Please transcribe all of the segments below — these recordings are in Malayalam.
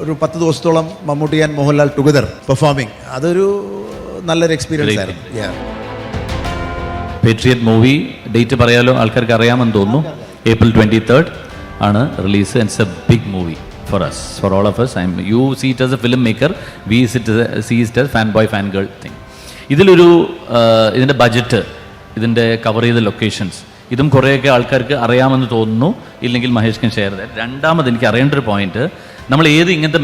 ഒരു 10 ദിവസത്തോളം Mammootty and Mohanlal together performing, അതൊരു നല്ലൊരു എക്സ്പീരിയൻസ് ആയിരുന്നു. പേട്രിയറ്റ് മൂവി ഡേറ്റ് പറയാലോ, ആൾക്കാർക്ക് അറിയാമെന്ന് തോന്നുന്നു. April 23rd ആണ് release. It's a big movie for us, for all of us. You see it as a film maker, we see it as fan boy, fan girl thing. ഇതിലൊരു ഇതിൻ്റെ ബഡ്ജറ്റ്, ഇതിൻ്റെ കവർ ചെയ്ത ലൊക്കേഷൻസ്, ഇതും കുറേയൊക്കെ ആൾക്കാർക്ക് അറിയാമെന്ന് തോന്നുന്നു. ഇല്ലെങ്കിൽ മഹേഷ് കൻ ഷെയർ ചെയ്ത്. രണ്ടാമത് എനിക്ക് അറിയേണ്ട ഒരു പോയിന്റ്, നമ്മൾ ഏത് ഇങ്ങനത്തെ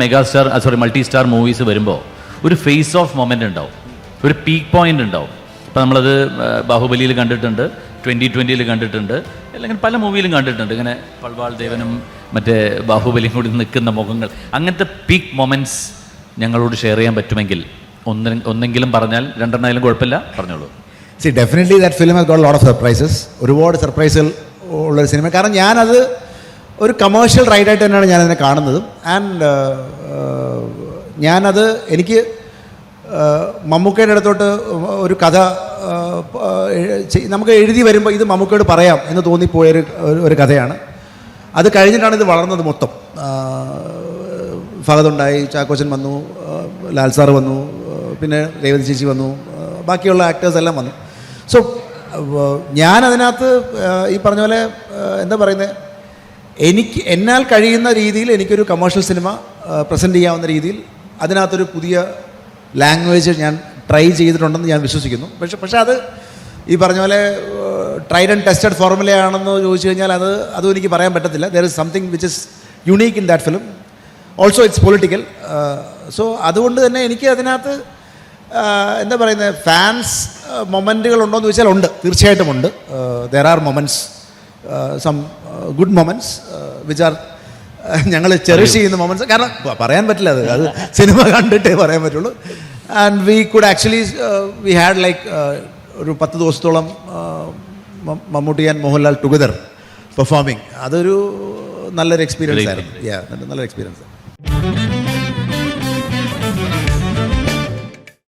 മൾട്ടി സ്റ്റാർ മൂവീസ് വരുമ്പോൾ ഒരു ഫേസ് ഓഫ് മൊമെൻ്റ് ഉണ്ടാവും, ഒരു പീക്ക് പോയിന്റ് ഉണ്ടാവും. അപ്പോൾ നമ്മളത് ബാഹുബലിയിൽ കണ്ടിട്ടുണ്ട്, 2020 കണ്ടിട്ടുണ്ട്, അല്ലെങ്കിൽ പല മൂവിയിലും കണ്ടിട്ടുണ്ട്. ഇങ്ങനെ പൾവാൾ ദേവനും മറ്റേ ബാഹുബലിയും കൂടി നിൽക്കുന്ന മുഖങ്ങൾ, അങ്ങനത്തെ പീക്ക് മൊമെൻറ്റ്സ് ഞങ്ങളോട് ഷെയർ ചെയ്യാൻ പറ്റുമെങ്കിൽ ഒന്നെങ്കിലും പറഞ്ഞാൽ, രണ്ടെണ്ണമായാലും കുഴപ്പമില്ല, പറഞ്ഞോളൂ. See, definitely that film has got a lot of surprises. ഒരുപാട് സർപ്രൈസുകൾ ഉള്ളൊരു സിനിമ. കാരണം ഞാനത് ഒരു കമേഴ്ഷ്യൽ റൈഡായിട്ട് തന്നെയാണ് ഞാനതിനെ കാണുന്നതും. ആൻഡ് ഞാനത് എനിക്ക് മമ്മൂക്കയുടെ അടുത്തോട്ട് ഒരു കഥ നമുക്ക് എഴുതി വരുമ്പോൾ ഇത് മമ്മൂക്കയോട് പറയാം എന്ന് തോന്നിപ്പോയൊരു ഒരു കഥയാണ്. അത് കഴിഞ്ഞിട്ടാണ് ഇത് വളർന്നത് മൊത്തം. ഫഹദുണ്ടായി, ചാക്കോച്ചൻ വന്നു, ലാൽ സാർ വന്നു, പിന്നെ രേവതി ചേച്ചി വന്നു, ബാക്കിയുള്ള ആക്ടേഴ്സ് എല്ലാം വന്നു. സോ ഞാനതിനകത്ത് ഈ പറഞ്ഞ പോലെ എന്താ പറയുന്നത്, എന്നാൽ കഴിയുന്ന രീതിയിൽ എനിക്കൊരു കമേഴ്ഷ്യൽ സിനിമ പ്രസൻറ്റ് ചെയ്യാവുന്ന രീതിയിൽ അതിനകത്തൊരു പുതിയ ലാംഗ്വേജ് ഞാൻ ട്രൈ ചെയ്തിട്ടുണ്ടെന്ന് ഞാൻ വിശ്വസിക്കുന്നു. പക്ഷേ അത് ഈ പറഞ്ഞ പോലെ ട്രൈഡ് ആൻഡ് ടെസ്റ്റഡ് ഫോർമുലയാണെന്ന് ചോദിച്ചു കഴിഞ്ഞാൽ അതും എനിക്ക് പറയാൻ പറ്റത്തില്ല. There is something which is unique in that film. Also it's political. So അതുകൊണ്ട് തന്നെ എനിക്ക് അതിനകത്ത് എന്താ പറയുന്നത്, ഫാൻസ് മൊമെൻറ്റുകൾ ഉണ്ടോയെന്ന് ചോദിച്ചാൽ ഉണ്ട്, തീർച്ചയായിട്ടും ഉണ്ട്. There are moments, some good moments which are ഞങ്ങൾ ചെറിഷ് ചെയ്യുന്ന മൊമെൻറ്റ്സ്. കാരണം പറയാൻ പറ്റില്ല, അത് സിനിമ കണ്ടിട്ടേ പറയാൻ പറ്റുള്ളൂ. And we could actually we had like ഒരു 10 ദിവസത്തോളം Mammootty and Mohanlal together performing, അതൊരു നല്ലൊരു എക്സ്പീരിയൻസ് ആയിരുന്നു. നല്ലൊരു എക്സ്പീരിയൻസ്.